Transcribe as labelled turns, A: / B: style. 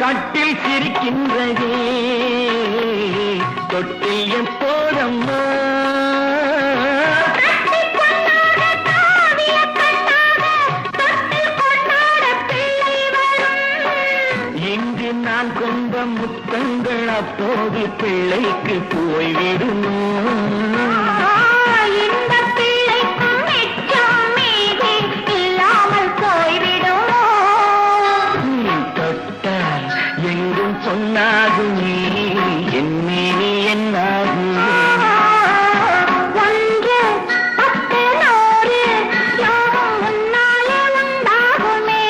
A: கட்டில் சிரிக்கின்றதே தொட்டில் எப்போதம்மா இங்கு நான் கொண்ட முத்தங்கள் அப்போது பிள்ளைக்கு போய்விடுமோ பொன்னாகும் என் மேனி என்னாகும்
B: ஒன்று பத்து நூறு யோகம் உன்னாலே உண்டாகுமே